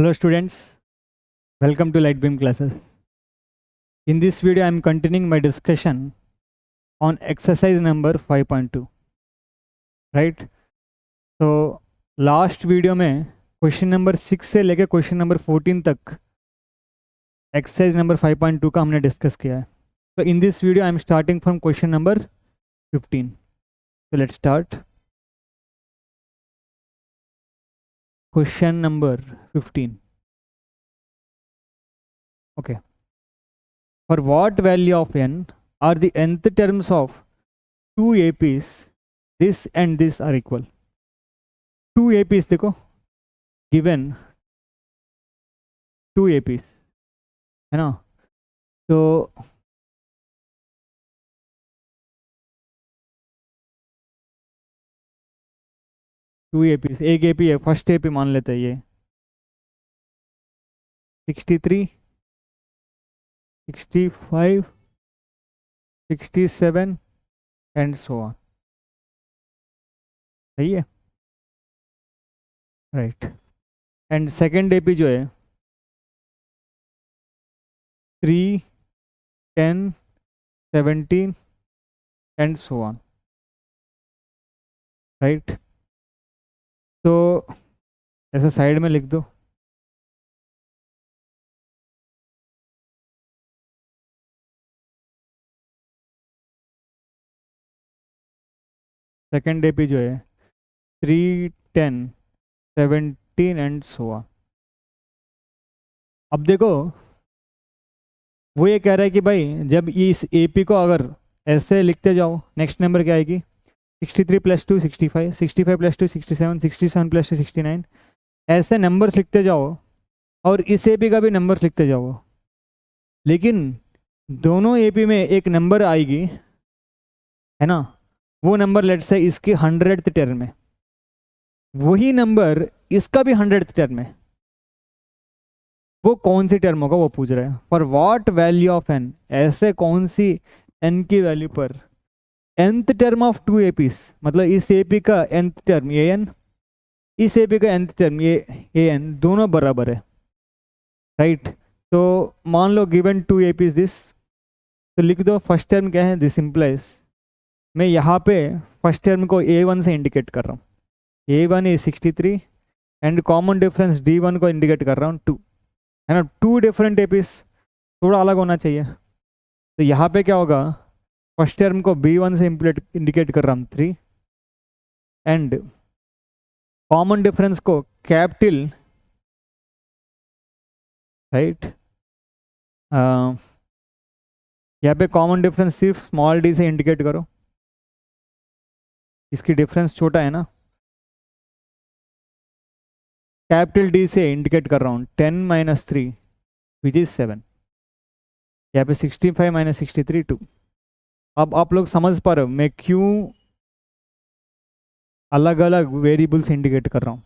Hello students, welcome to Lightbeam classes. In this video I am continuing my discussion on exercise number 5.2. right? So last video में question number 6 से लेकर question number 14 तक exercise number 5.2 का हमने discuss किया है. So in this video I am starting from question number 15. So let's start. Question number 15. Okay. For what value of n are the nth terms of two APs, this and this are equal? Two APs देखो given two APs है ना. तो to APs, एक AP है, first AP मान लेते हैं ये 63, 65, 67 एंड सो ऑन. सही है, राइट. एंड सेकेंड AP जो है 3, 10, 17 एंड सो ऑन, राइट. तो ऐसा साइड में लिख दो. सेकेंड AP जो है 3, 10, 17 एंड सो ऑन. अब देखो वो ये कह रहा है कि भाई जब इस AP को अगर ऐसे लिखते जाओ, नेक्स्ट नंबर क्या आएगी 63 + 2 65, 65 + 2 67, 67 + 2 69, ऐसे नंबर्स लिखते जाओ और इस AP का भी नंबर लिखते जाओ. लेकिन दोनों AP में एक नंबर आएगी है ना, वो नंबर लेट से इसकी 100th टर्म में, वही नंबर इसका भी 100th टर्म में. वो कौन सी टर्म होगा वो पूछ रहा है. For what value of n, ऐसे कौन सी n की वैल्यू पर nth term of two APs, मतलब इस AP का nth टर्म an, इस AP का nth टर्म ये an, दोनों बराबर है, राइट. तो मान लो गिवन टू APs दिस, तो लिख दो फर्स्ट टर्म क्या है, दिस इम्प्लाइज, मैं यहाँ पे फर्स्ट टर्म को A1 से इंडिकेट कर रहा हूँ. A1 is 63 and common difference D1 को इंडिकेट कर रहा हूँ 2, है ना. टू डिफरेंट APs, थोड़ा अलग होना चाहिए. तो यहाँ पे क्या होगा, फर्स्ट टर्म को B1 से इंडिकेट कर रहा हूँ 3 एंड कॉमन डिफरेंस को कैपिटल, राइट. यहाँ पे कॉमन डिफरेंस सिर्फ स्मॉल d से इंडिकेट करो, इसकी डिफरेंस छोटा है ना. कैपिटल D से इंडिकेट कर रहा हूँ 10 - 3 विच इज 7. यहाँ पे 65 - 63 2. अब आप लोग समझ पा रहे हो मैं क्यों अलग अलग वेरिएबल्स इंडिकेट कर रहा हूँ.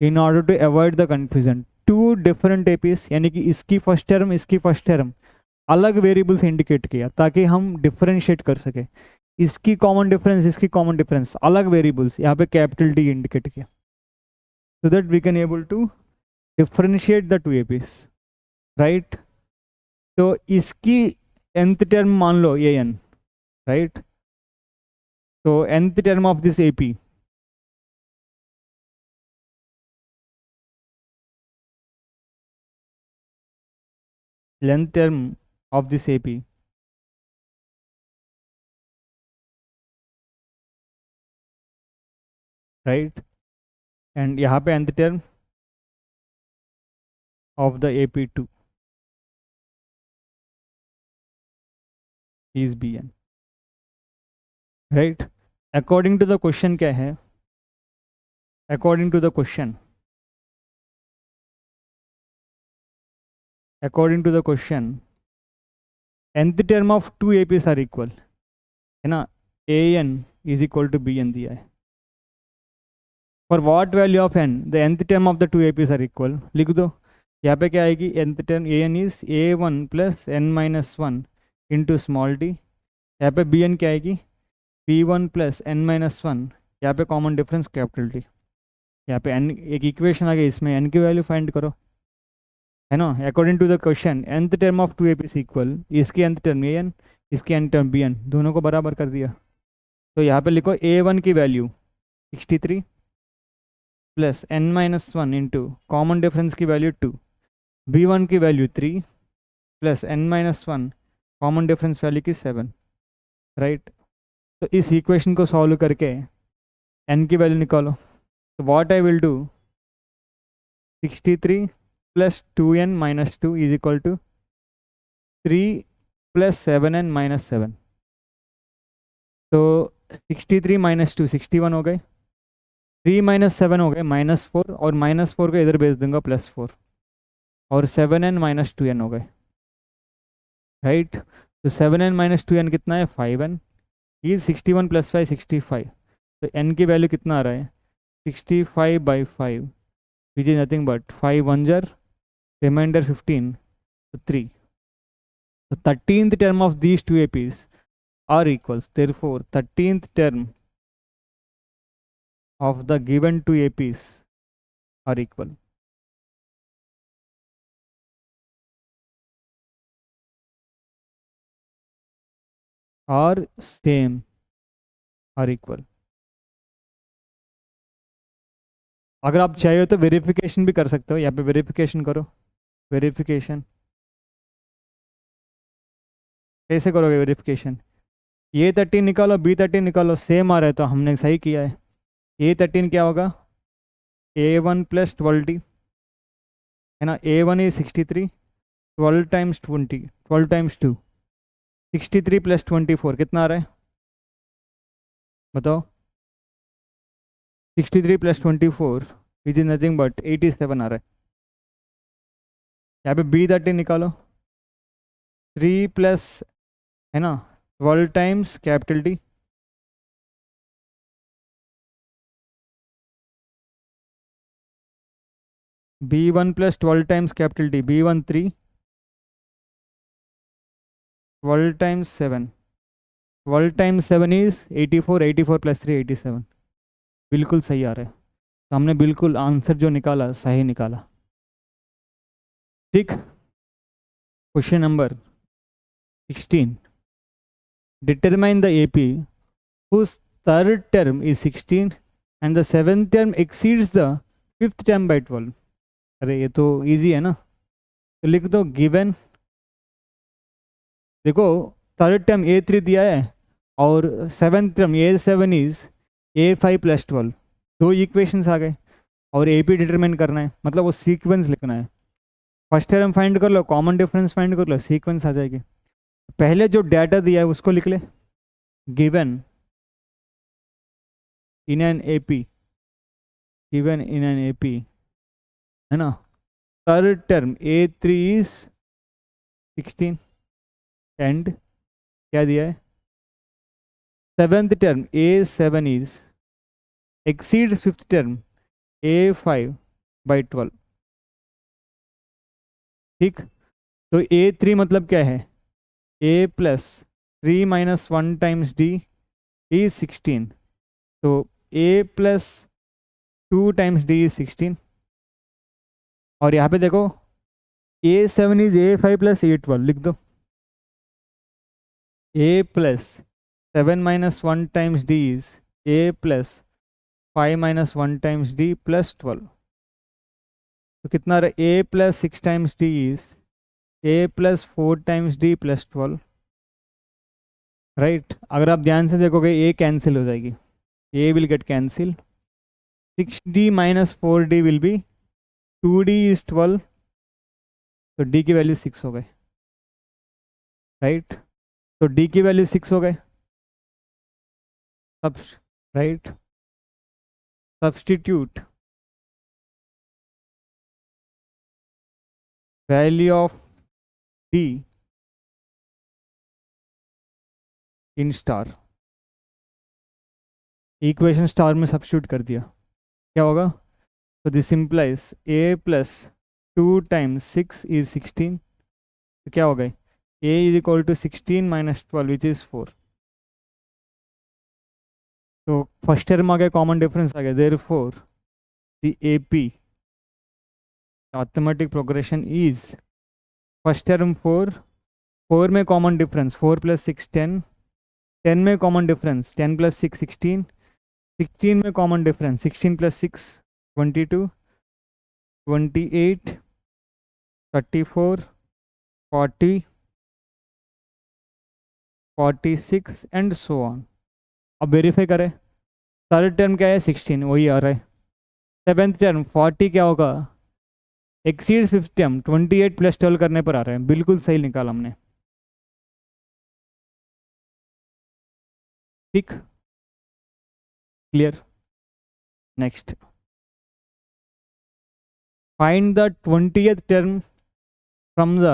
In order to avoid the confusion, two different APs, यानी कि इसकी फर्स्ट टर्म इसकी फर्स्ट टर्म अलग वेरिएबल्स इंडिकेट किया ताकि हम डिफरेंशिएट कर सके. इसकी कॉमन डिफरेंस इसकी कॉमन डिफरेंस अलग वेरिएबल्स, यहाँ पे कैपिटल D इंडिकेट किया, so that we can able to differentiate the two APs, right. तो इसकी nth टर्म मान लो ये n, right. तो nth term of this AP length term of this AP right, and यहाँ पे nth term of the AP2 is Bn, right. According to the question क्या है, according to the question nth term of two APs are equal, है ना. an is equal to Bn दिया है. For what value of n the nth term of the two APs are equal, लिख दो. यहाँ पे क्या आएगी, nth term an is a1 + n - 1 into small d. यहाँ पे bn क्या आएगी, b1 + n - 1, यहाँ पे कॉमन डिफरेंस कैपिटल D. यहाँ पे n एक इक्वेशन आ गई, इसमें n की वैल्यू फाइंड करो, है ना। According to the question nth term of two AP equal, इसकी nth टर्म an, इसकी n टर्म bn, दोनों को बराबर कर दिया। तो यहाँ पे लिखो a1 की value 63 plus n-1 into common difference की वैल्यू 2, b1 की value 3 plus n-1 common difference value की 7, राइट। तो इस इक्वेशन को सॉल्व करके n की वैल्यू निकालो। तो what I will do, 63 plus 2n minus 2 is equal to 3 plus 7n minus 7। तो 63 माइनस 2 61 हो गए, 3 माइनस 7 हो गए -4, और -4 को इधर भेज दूंगा +4, और 7n माइनस 2n हो गए, राइट। तो 7n माइनस 2n कितना है, 5n। ये 61 प्लस 5 65। तो n की वैल्यू कितना आ रहा है, 65/5, which is nothing but 5 1 jar, reminder 15, तो 3। So 13th term of these two APs are equals. Therefore, 13th term of the given two APs are equal. Or same, are equal. अगर आप चाहिए तो verification भी कर सकते हो, यहाँ पे वेरिफिकेशन करो। वेरिफिकेशन कैसे करोगे वेरिफिकेशन, ये 13 निकालो, B13 निकालो, सेम आ रहा है तो हमने सही किया है। A13 क्या होगा, A1 प्लस 12D, है ना। A1 is 63, 12 times 20, 12 times 2, 63 plus 24 कितना आ रहा है बताओ, 63 plus 24 which is nothing but 87 आ रहा है। यहाँ पे B13 निकालो, 3 प्लस, है ना, 12 times capital D, B1 plus 12 times capital D, B1 3, 12 times 7, 12 times 7 is 84, 84 plus 3 87, बिल्कुल सही आ रहा है। तो हमने बिल्कुल आंसर जो निकाला सही निकाला, ठीक। Question number 16, determine the AP whose third term is 16 and the seventh term exceeds the fifth term by 12। अरे ये तो इजी है ना, तो लिख दो गिवन, देखो थर्ड टर्म A3 दिया है और seventh term A7 is A5 plus 12, दो इक्वेशंस आ गए और AP डिटरमाइन करना है, मतलब वो सीक्वेंस लिखना है। फर्स्ट टर्म फाइंड कर लो, कॉमन डिफरेंस फाइंड कर लो, सीक्वेंस आ जाएगी। पहले जो डाटा दिया है उसको लिख ले, given in an AP, given in an AP, है ना। Third term A3 is 16 and क्या दिया है, seventh term A7 is exceeds fifth term A5 by 12, ठीक। तो A3 मतलब क्या है, A plus 3 minus 1 times D is 16, तो A plus 2 times D is 16, और यहाँ पे देखो A7 is A5 plus A12, लिख दो A plus 7 minus 1 times D is A plus 5 minus 1 times D plus 12। तो कितना रहा, A plus 6 times D is A plus 4 times D plus 12, right. अगर आप ध्यान से देखोगे A कैंसिल हो जाएगी, A will get cancel, 6D minus 4D will be 2D is 12, तो D की वैल्यू 6 हो गए, राइट। तो D की वैल्यू 6 हो गए, सब right. Substitute value of D in star, equation star में सब्स्टिट्यूट कर दिया, क्या होगा, तो this implies A plus 2 times 6 is 16, तो क्या हो गए, A is equal to 16 minus 12 which is 4। तो फर्स्ट टर्म आ गया, कॉमन डिफरेंस आ गया, therefore the AP arithmetic progression is first term 4, 4 में कॉमन डिफरेंस 4 + 6 10, 10 में कॉमन डिफरेंस 10 + 6 16, 16 में common difference 16 + 6 22, 28 34 40 46 and so on. अब वेरीफाई करें, थर्ड टर्म क्या है 16, वही आ रहा है। सेवेंथ टर्म 40 क्या होगा, एक्सीड फिफ्थ टर्म 28 + 12 करने पर आ रहा है, बिल्कुल सही निकाला हमने। ठीक, clear. Next, find the 20th term from the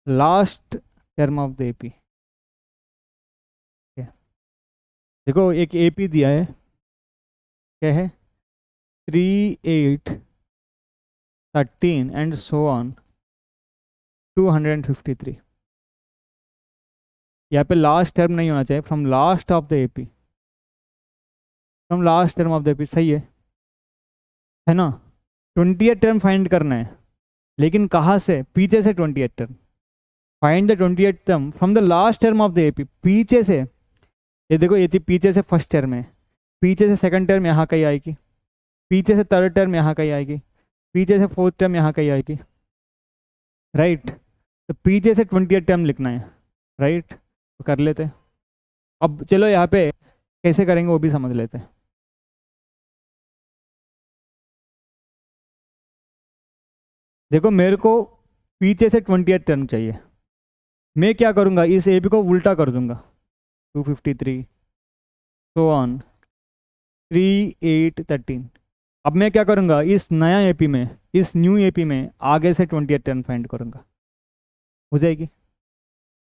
last term of the AP. देखो एक एपी दिया है, क्या है 3 8 13 एंड सो ऑन 253। यहाँ पे लास्ट टर्म नहीं होना चाहिए, from last of the AP, from last term of the AP, सही है ना। 20th टर्म फाइंड करना है, लेकिन कहाँ से, पीछे से 20th term. Find the 20th term from the last term of the AP, पीछे से। ये देखो ये चीज पीछे से फर्स्ट टर्म है, पीछे से सेकंड टर्म यहाँ कहीं आएगी, पीछे से थर्ड टर्म यहाँ कहीं आएगी, पीछे से फोर्थ टर्म यहाँ कहीं आएगी, राइट। तो पीछे से 20th टर्म लिखना है, राइट। तो कर लेते हैं। अब चलो यहाँ पे कैसे करेंगे वो भी समझ लेते हैं। देखो मेरे को पीछे से 20th टर्म चाहिए, मैं क्या करूँगा, इस ए बी को उल्टा कर दूंगा, 253 सो ऑन 3 8 13। अब मैं क्या करूँगा, इस नया एपी में, इस न्यू एपी में आगे से 20th टर्म फाइंड करूँगा, हो जाएगी।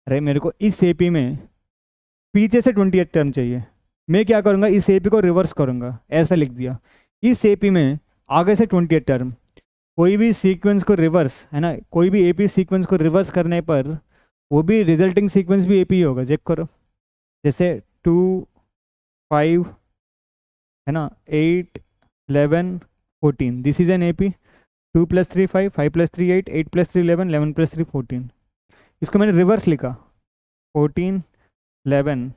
अरे मेरे को इस एपी में पीछे से 20th टर्म चाहिए, मैं क्या करूँगा, इस एपी को रिवर्स करूँगा, ऐसा लिख दिया। इस एपी में आगे से 20th टर्म, कोई भी सीक्वेंस को रिवर्स, है ना, कोई भी एपी सीक्वेंस को रिवर्स करने पर वो भी रिजल्टिंग सीक्वेंस भी एपी होगा, चेक करो। जैसे 2 5, है ना, 8 11 14, दिस इज एन एपी। 2 + 3 5, 5 + 3 8, 8 + 3 11, 11 + 3 14। इसको मैंने रिवर्स लिखा, 14 11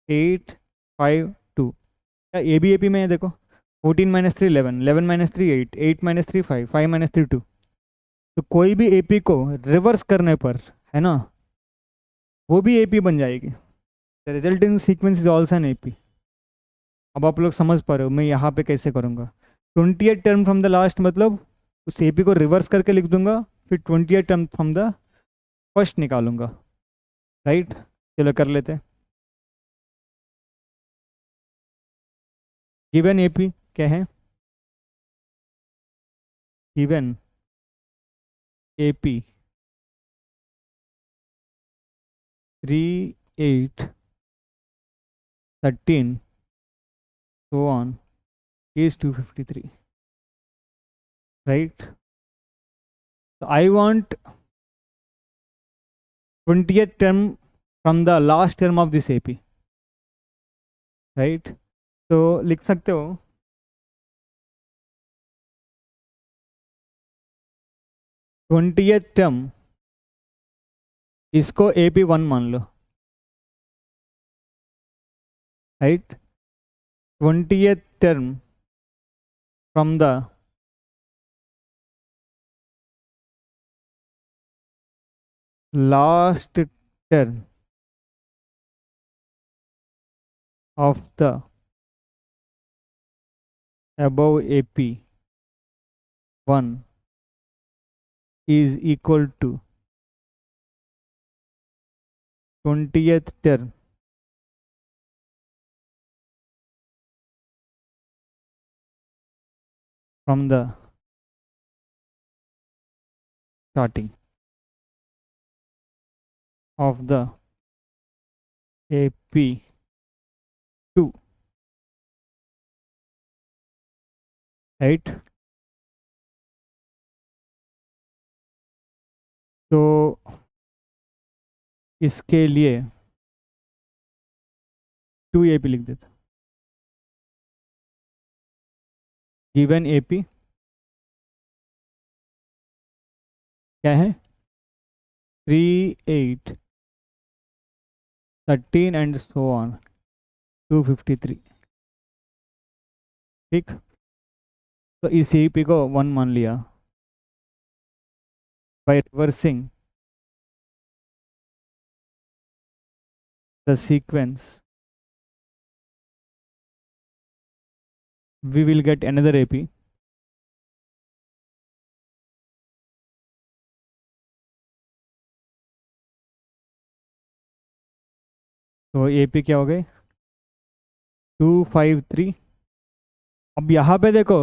8 5 2। क्या ए बी एपी में है, देखो 14 - 3 11, 11 - 3 8, 8 - 3 5, 5 - 3 2। तो कोई भी एपी को रिवर्स करने पर, है ना, वो भी एपी बन जाएगी। The resulting sequence is also an AP. अब आप लोग समझ पा रहे हो मैं यहाँ पे कैसे करूँगा। 20th term from the last, मतलब उस एपी को रिवर्स करके लिख दूंगा, फिर 20th term from the first निकालूंगा, राइट। चलो कर लेते हैं। गिवन एपी क्या है, given AP 3 8 13 so on is 253, right. So I want 20th term from the last term of this AP, right. तो लिख सकते हो 20th टर्म, इसको AP1 मान लो, right. 20th term from the last term of the above AP1 is equal to 20th term from the starting of the AP2, right. तो इसके लिए 2 AP लिख देता, गिवन एपी क्या है 3, 8, 13 एंड सो ऑन 253। ठीक, तो इस एपी को 1 मान लिया by reversing the sequence we will get another AP. तो AP क्या हो गए 253। अब यहाँ पे देखो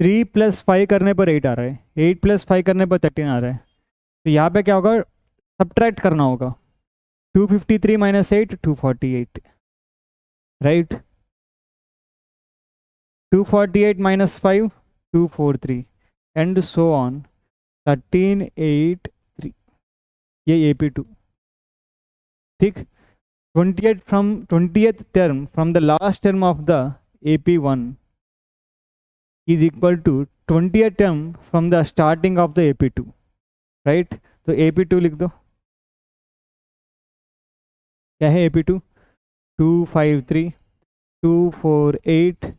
3 + 5 करने पर 8 आ रहा है, 8 + 5 करने पर 13 आ रहा है। तो यहाँ पे क्या होगा सब्ट्रैक्ट करना होगा 253 - 8 248 राइट 248 - 5 243 एंड सो ऑन 13 8 3 ये AP2। ठीक 20th term from the last term of the AP1 is equal to 20th term from the starting of the AP2 right. तो AP2 लिख दो क्या है AP2 253 248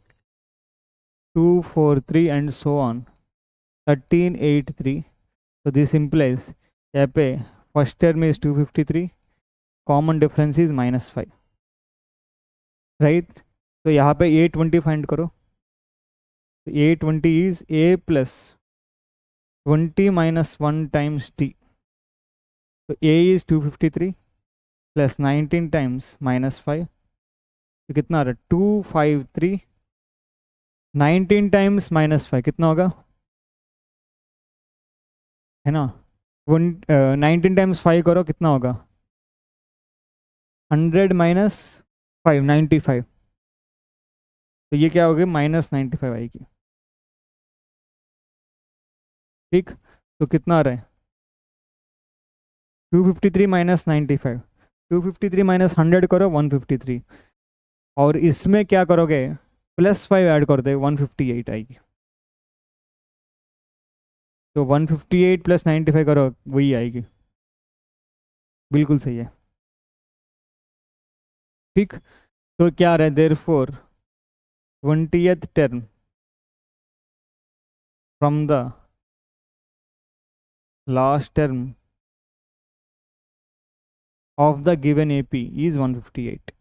243 एंड सो ऑन 1383। तो this implies यहाँ पे first term is 253 common difference is -5 right. तो यहाँ पे A20 फाइंड करो। तो A20 is A + 20 - 1 times T। तो A इज 253 + 19 टाइम्स -5। तो कितना आ रहा है 253 19 टाइम्स -5 कितना होगा है ना 19 टाइम्स 5 करो कितना होगा 100 - 5 95। तो ये क्या होगी -95 आएगी। ठीक तो कितना आ रहा है 253 - 95 253 - 100 करो 153 और इसमें क्या करोगे +5 ऐड कर दे 158 आएगी। तो 158 + 95 करो वही आएगी बिल्कुल सही है। ठीक तो क्या आ रहा है therefore 20th term from the last term of the given AP is 158।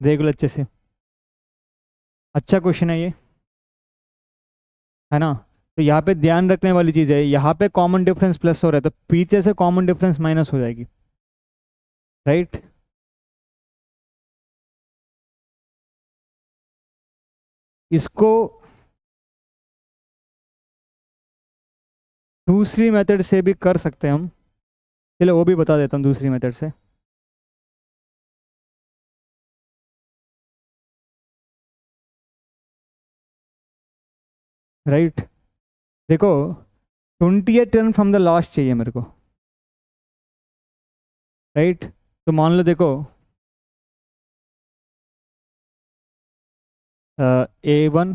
देख लो अच्छे से अच्छा क्वेश्चन है ये है ना। तो यहाँ पे ध्यान रखने वाली चीज़ है यहाँ पे कॉमन डिफरेंस प्लस हो रहा है तो पीछे से कॉमन डिफरेंस माइनस हो जाएगी राइट। इसको दूसरी मेथड से भी कर सकते हैं हम। चलो वो भी बता देता हूँ दूसरी मेथड से। राइट देखो 20th term from the last चाहिए मेरे को राइट। तो मान लो देखो A1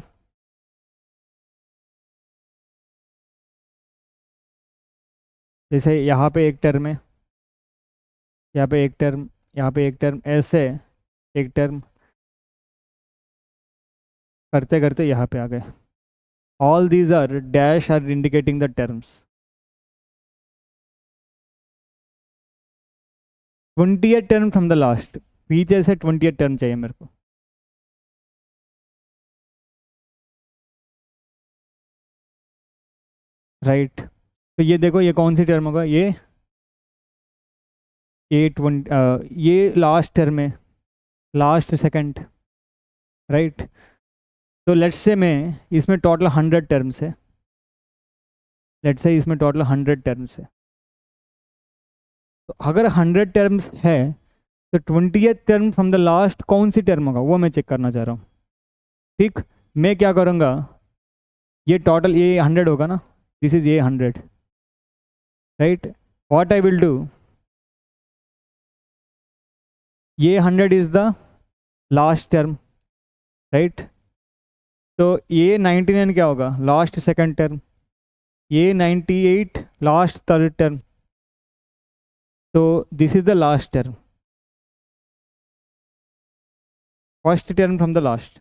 जैसे यहाँ पे एक टर्म है यहाँ पे एक टर्म यहाँ पे एक टर्म ऐसे एक टर्म करते करते यहाँ पे आ गए। All these are dash are indicating the terms 20th term from the last पीछे से 20th टर्म चाहिए मेरे को राइट। तो ये देखो ये कौन सी टर्म होगा ये ये लास्ट टर्म है लास्ट सेकंड राइट। तो लेट्स से मैं इसमें टोटल 100 टर्म्स है लेट्स से इसमें टोटल 100 टर्म्स है। तो अगर 100 टर्म्स है तो 20th term from the last कौन सी टर्म होगा वो मैं चेक करना चाह रहा हूँ। ठीक मैं क्या करूँगा ये टोटल ये 100 होगा ना दिस इज ये 100 right. What I will do ये 100 is the last term, right. तो ये 99 क्या होगा, लास्ट सेकंड टर्म। ये 98 लास्ट थर्ड टर्म। तो this is the last term, first term from the last,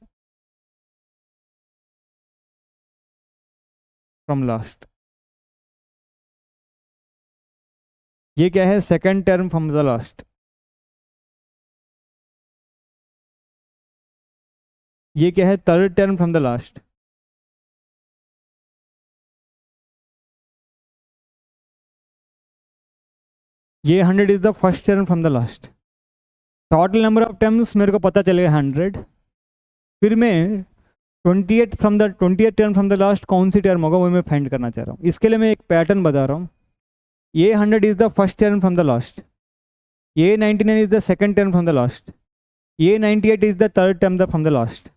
from last. ये क्या है, second term from the last. ये क्या है, third term from the last. ये 100 is the first term from the last. Total number of terms मेरे को पता चलेगा 100। फिर मैं 28 from the 28 term from the last कौन सी टर्म होगा वो मैं फाइंड करना चाह रहा हूँ। इसके लिए मैं एक पैटर्न बता रहा हूँ। ये 100 is the first term from the last, ये 99 is the second term from the last, ये 98 is the third term from the last,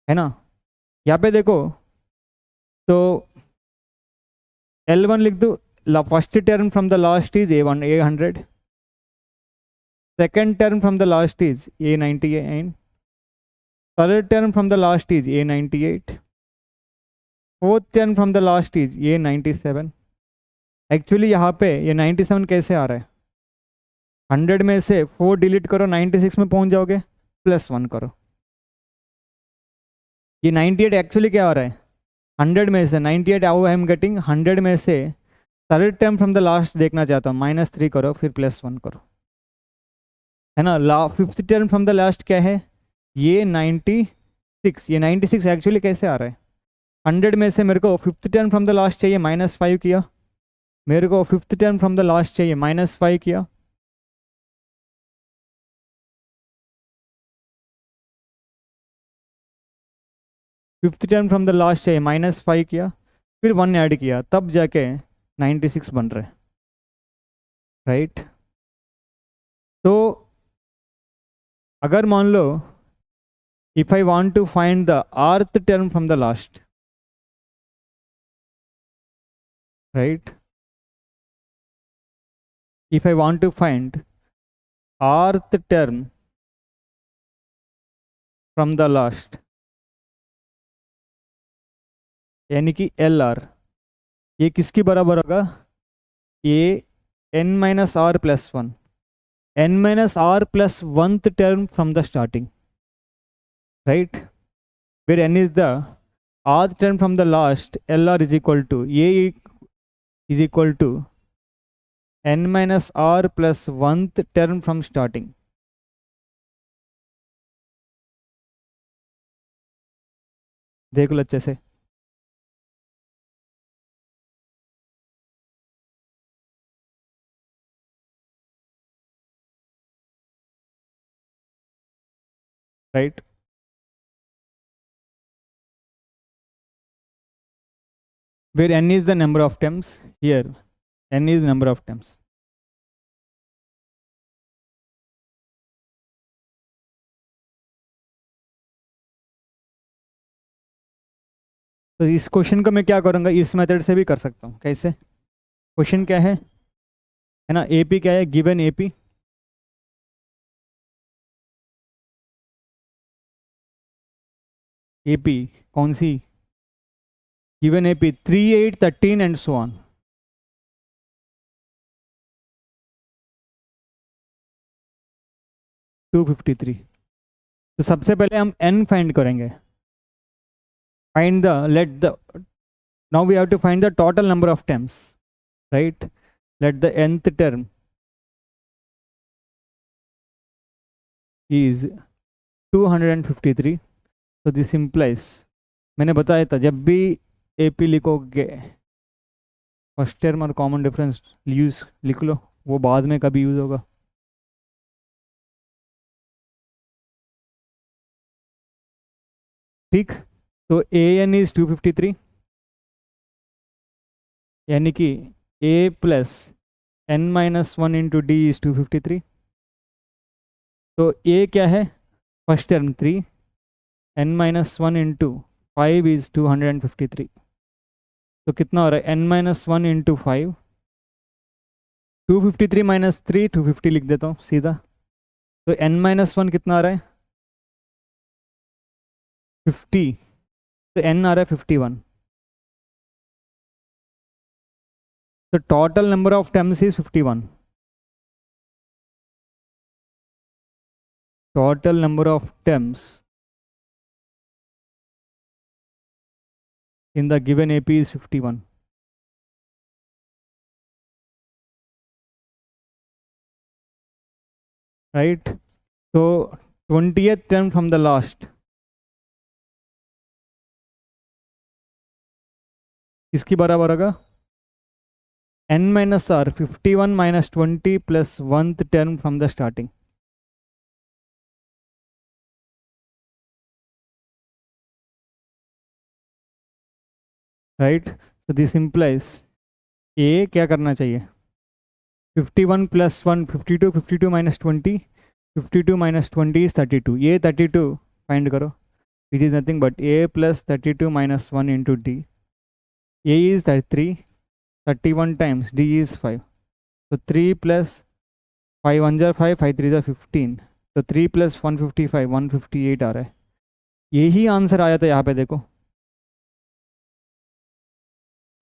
है ना। यहाँ पे देखो तो L1 लिख दो, first term from the last is A1 A100, second term from the last is A98, third term from the last is A98, fourth term from the last is A97। Actually यहाँ पे ये 97 कैसे आ रहा है, 100 में से 4 डिलीट करो 96 में पहुंच जाओगे, +1 करो। ये 98 एक्चुअली क्या हो रहा है, 100 में से 98 हाउ आई एम गेटिंग, 100 में से third term from the last देखना चाहता हूँ, -3 करो फिर +1 करो, है ना। Fifth term from the last क्या है, ये 96। ये 96 एक्चुअली कैसे आ रहा है, 100 में से मेरे को fifth term from the last चाहिए, -5 किया, मेरे को fifth term from the last चाहिए, -5 किया, fifth term from the last चाहिए, -5 किया, फिर 1 ऐड किया, तब जाके 96 बन रहे, राइट। तो अगर मान लो if I want to find the rth term from the last, right, if I want to find rth term from the last, यानी कि LR, ये किसकी बराबर होगा, ये n-r+1, n-r+1th term from the starting, right, where n is the rth term from the last, LR is equal to, ये is equal to n-r+1th term from starting। देख लो अच्छे से, right. Where n is the number of terms, here n is number of terms। तो इस question को मैं क्या करूँगा, इस मेथड से भी कर सकता हूँ। कैसे, क्वेश्चन क्या है ना, AP क्या है, गिवन AP, AP कौन सी, given AP 3, 8, 13 and so on. $253। तो सबसे पहले हम n फाइंड करेंगे, find the let the, now we have to find the total number of terms, right, let the nth term is 253। so this implies, मैंने बताया था जब भी AP लिखोगे फर्स्ट टर्म और कॉमन डिफरेंस यूज लिख लो, वो बाद में कभी यूज होगा। ठीक, तो AN इज 253, यानी कि A plus n-1 into D is 253। तो A क्या है, first term 3, n-1 into 5 is 253। तो कितना हो रहा है, n-1 इंटू 5, 253 - 3 250 लिख देता हूँ सीधा, तो n-1 कितना आ रहा है 50, तो n आ रहा है 51. तो total number of terms is 51. Total number of terms in the given AP is 51. Right? So 20th term from the last. इसकी बराबर होगा n minus r 51 minus 20 plus 1th term from the starting. Right? So this implies a क्या करना चाहिए 51 plus 1 52, 52 minus 20, 52 minus 20 is 32. ये 32 find करो, which is nothing but a plus 32 minus 1 into d. a is 33, 31 times d is 5. So 3 plus 5 1 jar 5, 5 3 jar 15. तो 3 plus 155 158 आ रहा है. यही answer आया था यहाँ पे देखो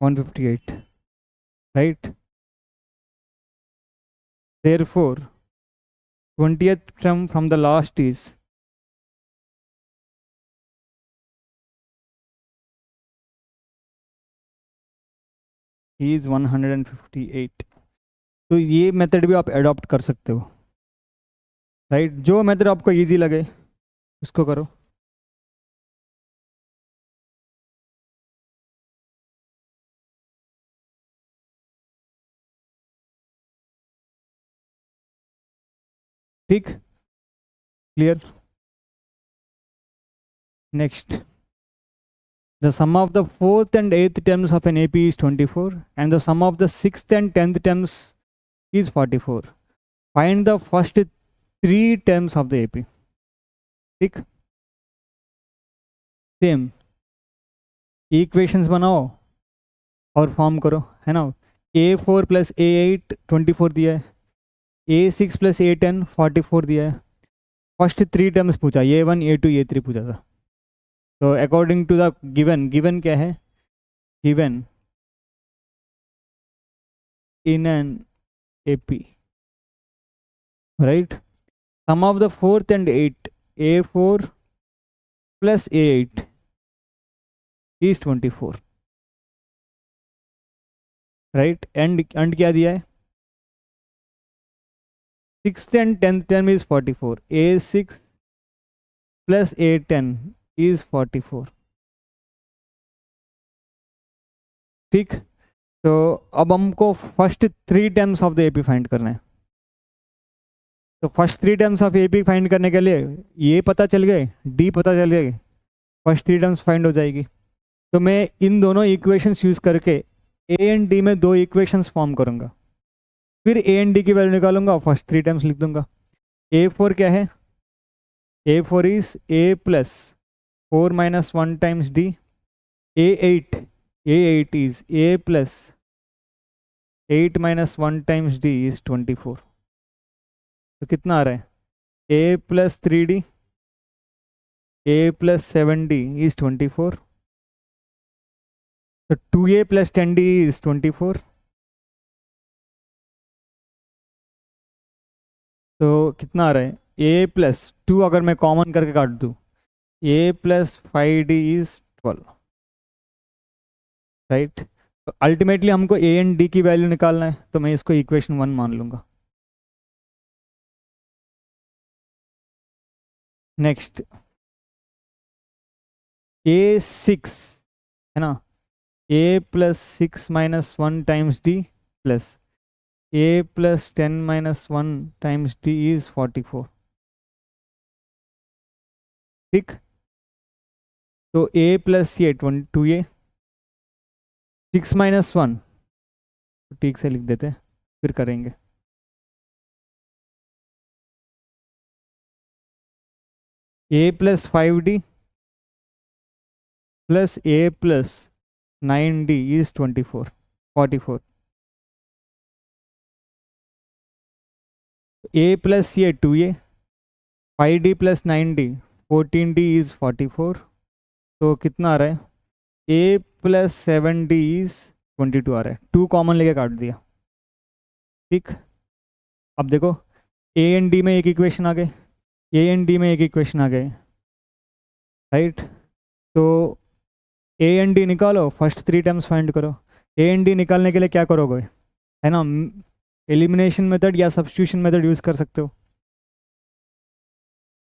158. Right. Therefore 20th term from the last is is 158. तो ये मेथड भी आप एडॉप्ट कर सकते हो. राइट. जो मेथड आपको इजी लगे उसको करो. ठीक. Clear. Next. The sum of the 4th and 8th terms of an AP is 24 and the sum of the 6th and 10th terms is 44. Find the first 3 terms of the AP. ठीक. Same equations बनाओ और form करो, है ना. A4 plus A8 24 दिया है, A6 plus A10 44 दिया है. फर्स्ट 3 टर्म्स पूछा, A1 A2 A3 पूछा था. तो अकॉर्डिंग टू द गिवन क्या है given in an AP. Right. Sum of the 4th and 8th A4 plus A8 is 24. Right. And क्या दिया है 6th and 10th term is 44. A6 plus A10 is 44. ठीक. तो अब हमको first 3 terms of the AP find करना है. तो first 3 terms of AP find करने के लिए ये पता चल गए, D पता चल गए, फर्स्ट 3 टर्म्स फाइंड हो जाएगी. तो मैं इन दोनों इक्वेशंस यूज़ करके A एंड D में 2 इक्वेशंस फॉर्म करूँगा, फिर A एंड D की वैल्यू निकालूंगा और फर्स्ट 3 टर्म्स लिख दूंगा. A4 क्या है A4 is A plus 4 minus 1 times D. A8 is A plus 8 minus 1 times D is 24. तो कितना आ रहा है A plus 3D A plus 7D is 24. तो 2A plus 10D is 24. तो कितना आ रहा है A plus 2 अगर मैं कॉमन करके काट दूँ A plus 5D is 12. Right. तो अल्टीमेटली हमको A एंड D की वैल्यू निकालना है, तो मैं इसको इक्वेशन 1 मान लूँगा. नेक्स्ट A6 है ना, A plus 6 minus 1 times D plus A plus 10 minus 1 times D is 44. ठीक. तो A प्लस ये 2A 6 माइनस 1 ठीक से लिख देते हैं, फिर करेंगे. A plus 5D plus A plus 9D is 44. A plus ये 2A 5D plus 9D, 14D is 44, तो कितना आ रहा है? A प्लस 7D इज़ 22 आ रहा है। 2 कॉमन लेके काट दिया, ठीक। अब देखो A एंड D में एक इक्वेशन आ गए, A एंड D में एक इक्वेशन आ गए, राइट। तो A एंड D निकालो, फर्स्ट 3 टर्म्स फाइंड करो। A एंड D निकालने के लिए क्या करोगे, है ना, एलिमिनेशन मेथड या सब्स्टिट्यूशन मेथड यूज़ कर सकते हो,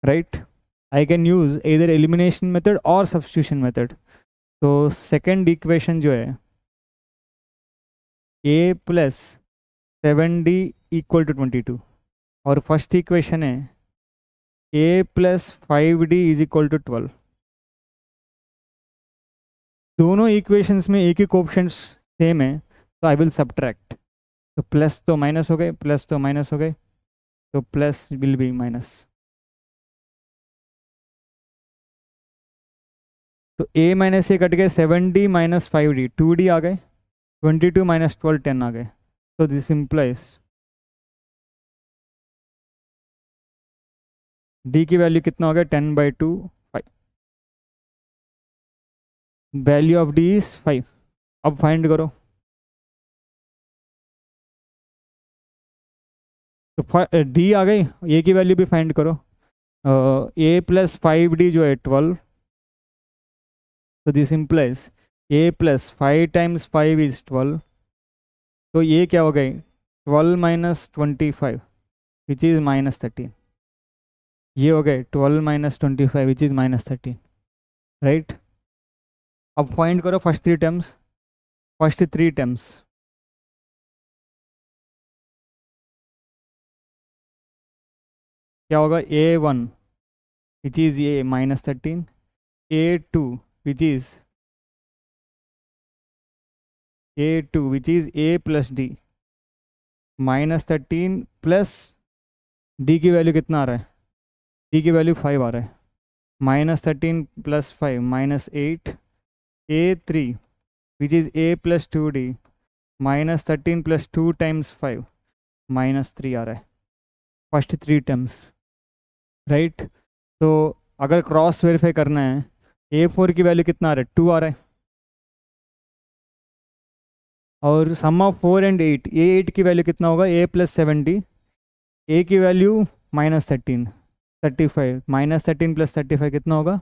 राइट। आई कैन यूज़ इधर एलिमिनेशन मेथड और सब्स्टिट्यूशन मेथड। तो सेकेंड इक्वेशन जो है A plus 7D equal to 22, और फर्स्ट इक्वेशन है A plus 5D is equal to 12। दोनों इक्वेशंस में एक ही कोएफिशिएंट्स सेम है, तो आई विल सब्ट्रैक्ट। तो प्लस तो माइनस हो गए, प्लस तो माइनस हो गए, तो प्लस विल बी माइनस। तो A माइनस ए कट गए, 7D माइनस 5D 2D आ गए, 22 माइनस 12 10 आ गए। तो दिस इम्प्लाइज D की वैल्यू कितना हो गया, 10/2 5। Value of D is 5। अब फाइंड करो। तो D आ गई, A की वैल्यू भी फाइंड करो। A प्लस 5D जो है 12, तो this implies A plus 5 times 5 is 12। तो ये क्या हो गई, 12 माइनस 25 विच इज़ माइनस 13। ये हो गए 12 minus 25 which is minus 13, right. अब फाइंड करो फर्स्ट 3 टर्म्स, फर्स्ट 3 टर्म्स। क्या होगा, A1 विच इज़ ये minus 13, A2 which is A2 which is A plus D minus 13 plus D की वैल्यू कितना आ रहा है, D की वैल्यू 5 आ रहा है, minus 13 plus 5 minus 8, A3 which is A plus 2D minus 13 plus 2 times 5 minus 3 आ रहा है, फर्स्ट 3 टर्म्स, राइट। तो अगर क्रॉस वेरीफाई करना है, A4 की वैल्यू कितना आ रहा है, 2 आ रहा है, और सम ऑफ 4 एंड 8, A8 की वैल्यू कितना होगा, A प्लस 7D, A की वैल्यू माइनस 13 35, माइनस 13 प्लस 35 कितना होगा,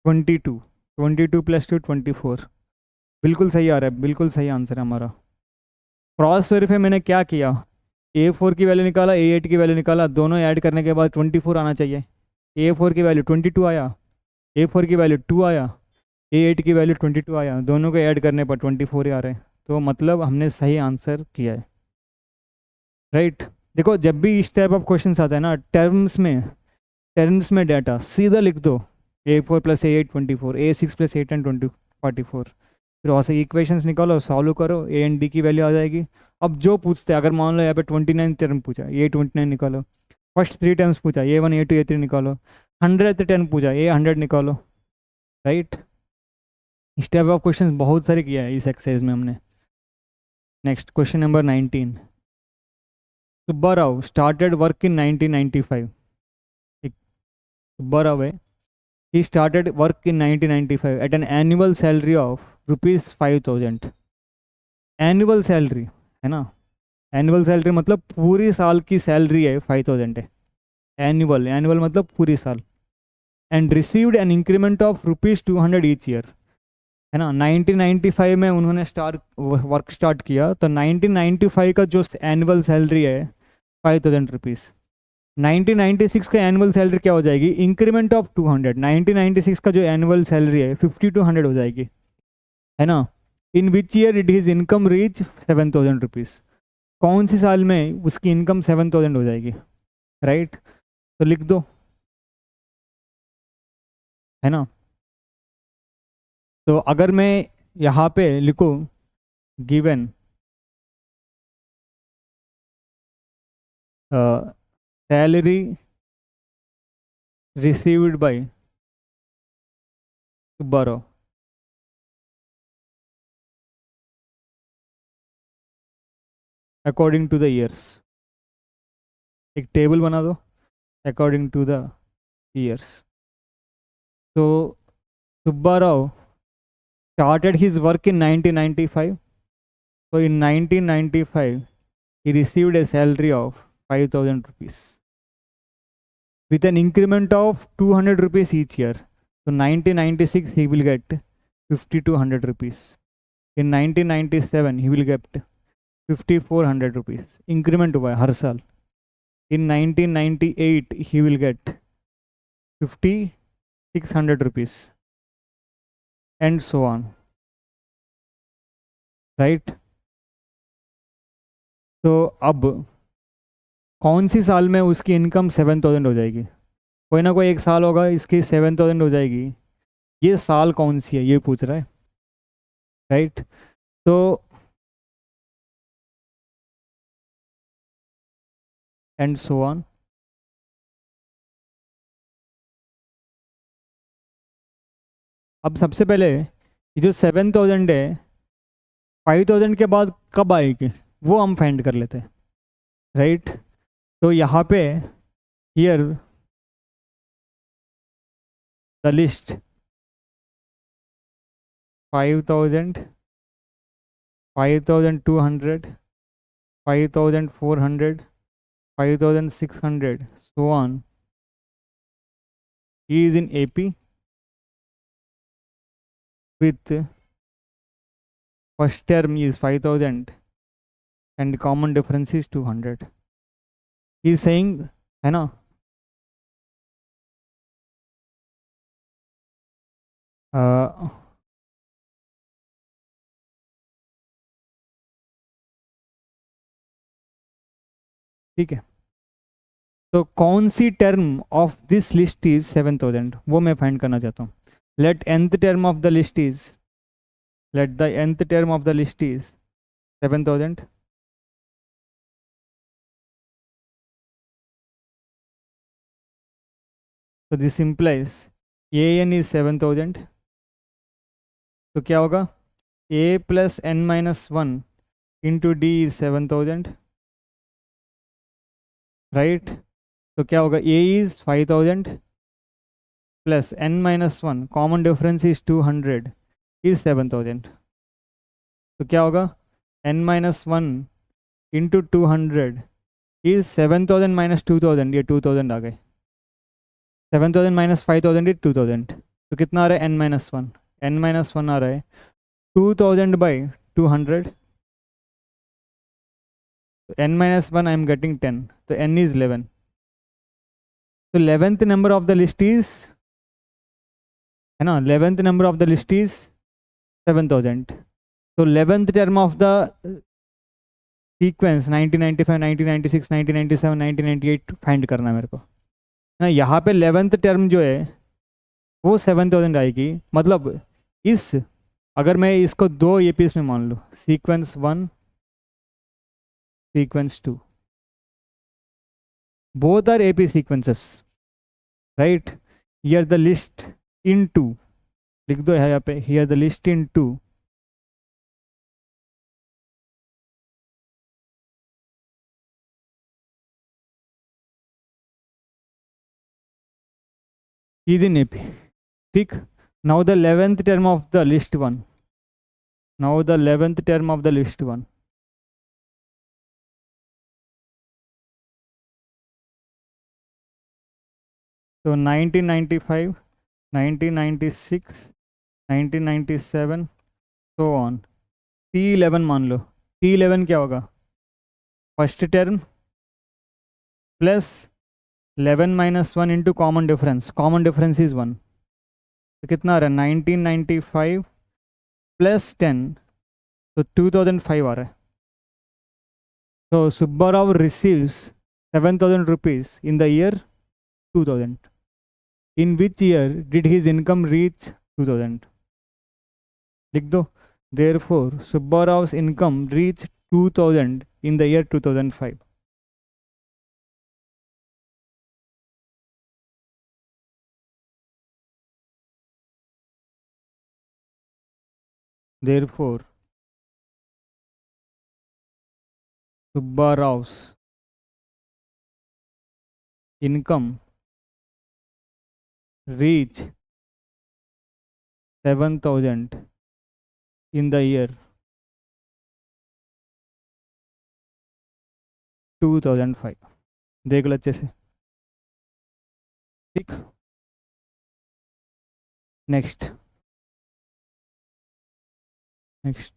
22, 22 प्लस 2 24। बिल्कुल सही आ रहा है, बिल्कुल सही आंसर है हमारा। क्रॉस वेरीफाई मैंने क्या किया, A4 की वैल्यू निकाला, A8 की वैल्यू निकाला, दोनों ऐड करने के बाद 24 आना चाहिए। A4 की वैल्यू 22 आया, A4 की वैल्यू 2 आया, A8 की वैल्यू 22 आया, दोनों को ऐड करने पर 24 ही आ रहे हैं। तो मतलब हमने सही आंसर किया है, राइट। देखो जब भी इस टाइप ऑफ क्वेश्चन आता है ना, टर्म्स में डाटा सीधा लिख दो, A4 plus A8 24, A6 plus A10 44। फिर वहाँ से इक्वेशंस निकालो, सॉल्व करो, A एंड D की वैल्यू आ जाएगी। अब जो पूछते हैं, अगर मान लो यहाँ पे 29 टर्म पूछा, A29 निकालो, फर्स्ट 3 टर्म्स पूछा, A1 A2 A3 निकालो, 100th टर्म पूछा, A100 निकालो, राइट। इस टाइप ऑफ क्वेश्चन बहुत सारे किया है इस एक्सरसाइज में हमने। Next question number 19। Subbarao started work in 1995। एक सुब्बाराव है, he started work in 1995 at an annual salary of rupees 5000। Annual salary है ना, एनुअल सैलरी मतलब पूरी साल की सैलरी है, 5000 है। एनुअल, एनुअल मतलब पूरी साल। And received an increment of rupees 200 each year, है ना। 1995 में उन्होंने वर्क स्टार्ट किया, तो 1995 का जो एनुअल सैलरी है 5000 रुपीज़। 1996 का एनुअल सैलरी क्या हो जाएगी, इंक्रीमेंट ऑफ 200, 1996 का जो एनुअल सैलरी है 5200 हो जाएगी, है ना। In which year it is income reach 7000 rupees, कौन सी साल में उसकी इनकम 7000 हो जाएगी, राइट। तो लिख दो, है ना। तो अगर मैं यहाँ पे लिखूँ given salary received by Subbarao, according to the years, एक टेबल बना दो। according to the years. So Subbarao started his work in 1995. So in 1995, he received a salary of 5,000 rupees with an increment of 200 rupees each year. So 1996, he will get 5,200 rupees. In 1997, he will get 5,400 rupees. Increment हुआ है हर साल. In 1998, he will get 5,600 rupees. And so on. Right? तो अब कौन सी साल में उसकी इनकम 7,000 हो जाएगी? कोई ना कोई एक साल होगा इसकी 7,000 हो जाएगी. ये साल कौन सी है ये पूछ रहा है. राइट? तो एंड सो ऑन. अब सबसे पहले ये जो 7,000 है 5,000 के बाद कब आएगी वो हम फाइंड कर लेते हैं. राइट? तो यहाँ पे here the list 5,000, 5,200, 5,400, 5,600, so on. He is in AP with first term is 5,000 and common difference is 200. He is saying, है ना, ठीक है. तो कौन सी term of this list is 7,000 वो मैं फाइंड करना चाहता हूँ. Let nth term of the list is, let the nth term of the list is 7,000. So this implies an is 7,000. तो क्या होगा? a plus n minus 1 into d is 7,000. Right? तो क्या होगा? a is 5,000 plus n minus 1 common difference is 200 is 7,000. तो क्या होगा? n minus 1 into 200 is 7,000 minus 2,000. ये 2,000 आ गए. 7,000 minus 5,000 इज 2,000. तो कितना आ रहा है? n minus 1. n minus 1 आ रहा है 2,000 by 200. तो n minus 1 I am getting 10. तो n is 11. So 11th number of the list is, है ना, 11th number of the list is 7,000. So 11th term of the sequence 1995, 1996, 1997, 1998 find करना है मेरे को ना. यहाँ पे 11th term जो है वो 7,000 आएगी. मतलब इस, अगर मैं इसको दो ये पीस में मान लूँ, sequence 1, sequence 2, both are AP sequences, right? Here the list in 2 लिख दो यहाँ पे. Here the list in 2 is in AP. ठीक. Now the 11th term of the list 1. Now the 11th term of the list 1. So 1995, 1996, 1997, so on. T11 मान लो. T11 क्या होगा? First term plus 11 minus 1 into common difference. Common difference is 1. तो कितना आ रहा है? 1995 plus 10, तो 2005 आ रहा है. तो Subbarao receives 7,000 rupees in the year 2000. In which year did his income reach 2000? लिख दो. Therefore, Subbarav's income reached 2000 in the year 2005. Therefore, Subbarav's income reach 7,000 in the year 2005। देख लो अच्छे से, ठीक। Next next,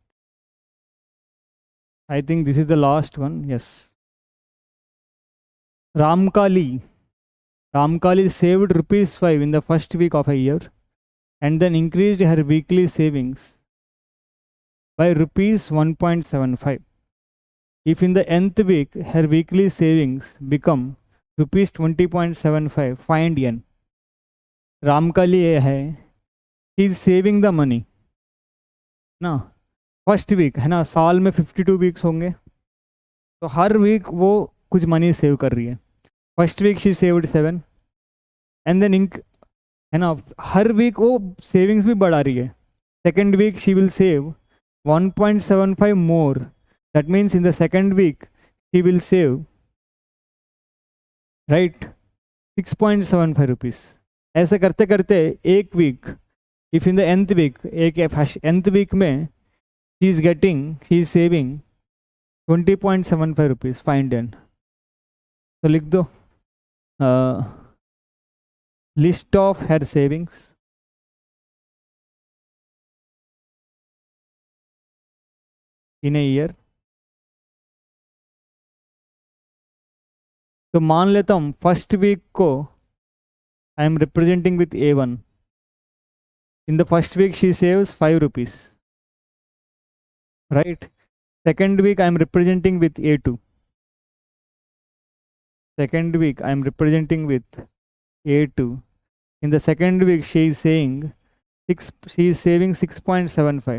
I think this is the last one, yes. Ramkali Ramkali saved rupees 5 in the first week of a year and then increased her weekly savings by rupees 1.75. If in the nth week her weekly savings become rupees 20.75, find n. रामकाली ये है, he is saving the money ना, first week है ना, साल में 52 weeks होंगे, तो हर week वो कुछ मनी सेव कर रही है। First week she saved 7 and then है ना, हर वीक वो सेविंग्स भी बढ़ा रही है। Second week she will save 1.75 more, that means in the second week she will save right 6.75 rupees. ऐसे करते करते एक week, if in the nth week, एक nth वीक में she is getting, she is saving 20.75 rupees, find n. तो लिख दो list of her savings in a year. तो मान लेता हूँ फर्स्ट वीक को I am representing with A1। In the first week she saves 5 rupees, right. Second week I am representing with A2। Second week I am representing with A2. In the second week she is saying she is saving 6.75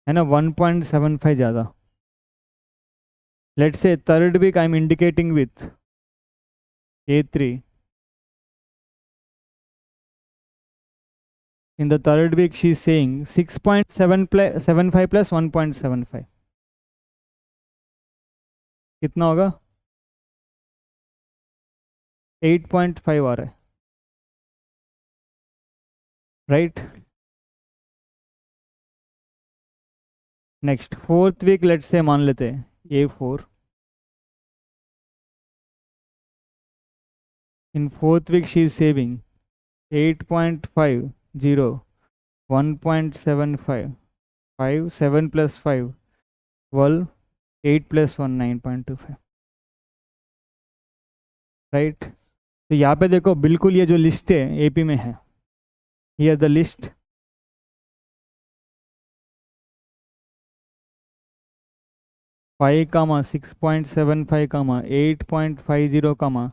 है ना, 1.75 ज़्यादा। Let's say third week I am indicating with A3। In the third week she is saying 6.75 plus 1.75 कितना होगा, 8.5 आ रहा है, right. Next fourth week let's say मान लेते हैं A4। In fourth week she is saving 8.50, 1.75, 5, 7 plus 5, 12, 8 plus 1, 9.25, right. तो यहाँ पे देखो बिल्कुल ये जो लिस्ट है AP में है, here the list. Five comma 6.75 comma 8.50 comma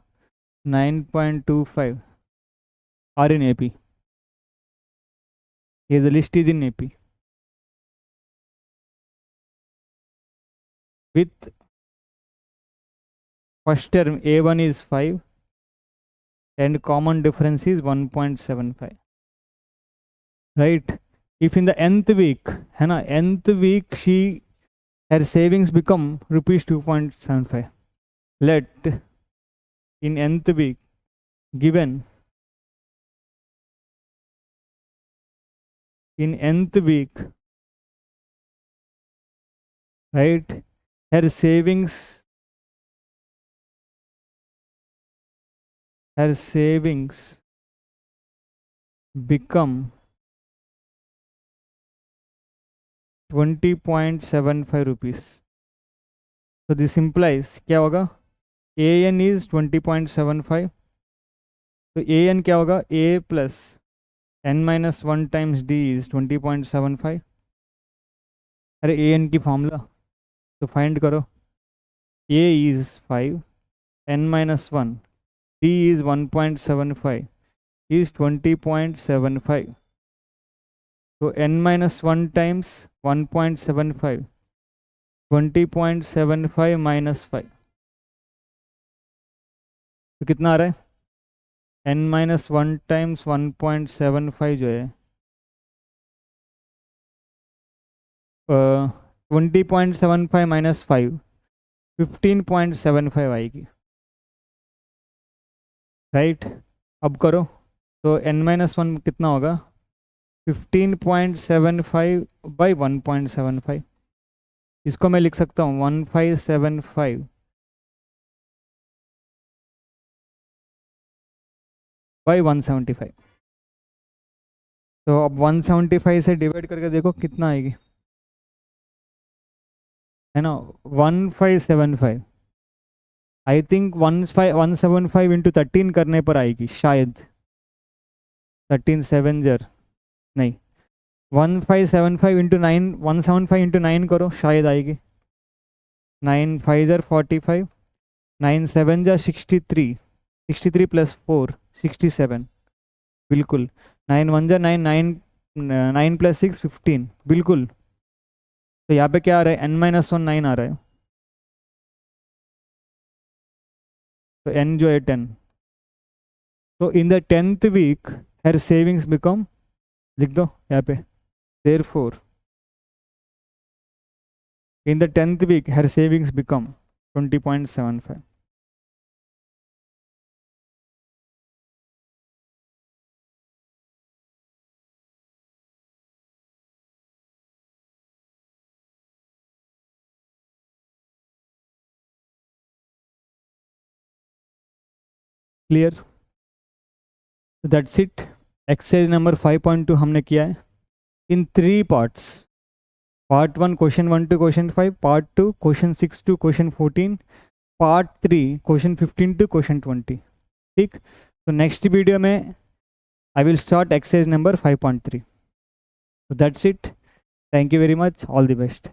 9.25 are in AP. Here the list is in AP. With first term A1 is 5 and common difference is 1.75, right? If in the nth week है ना, nth week she her savings become rupees 2.75, let in nth week given in nth week, right, her savings become 20.75 rupees. So this implies क्या होगा, AN is 20.75, तो AN क्या होगा, A plus n minus 1 times D is 20.75। अरे AN की formula तो find करो, A is 5, n minus 1, D is 1.75 is 20.75, so n minus 1 times 1.75, 20.75 minus 5, तो कितना आ रहा है, n minus 1 times 1.75 जो है 20.75 minus 5, 15.75 आएगी। राइट। अब करो तो n-1 कितना होगा 15.75 बाई 1.75। इसको मैं लिख सकता हूँ 1575 बाई 175। तो अब 175 से डिवाइड करके देखो कितना आएगी, है ना 1575। आई थिंक 175 इंटू 13 करने पर आएगी शायद, 13 7 जर नहीं 1575 इंटू 9, 175 इंटू 9 करो शायद आएगी। 9 5 जर 45, 9 7 जर 63, 63 प्लस 4 67 बिल्कुल। 9 1 जर 9 9, 9 प्लस 6 15 बिल्कुल। तो यहाँ पे क्या आ रहा है n-1 9 आ रहा है, तो n जो है 10। तो in the 10th week her savings become, लिख दो यहाँ पे therefore in the 10th week her savings become 20.75। Clear? That's it. Exercise number 5.2 हमने किया है इन 3 parts. Part 1 question 1 to question 5, part 2 question 6 to question 14, part 3 question 15 to question 20। ठीक, तो नेक्स्ट वीडियो में I will start exercise number 5.3। That's it, thank you very much, all the best.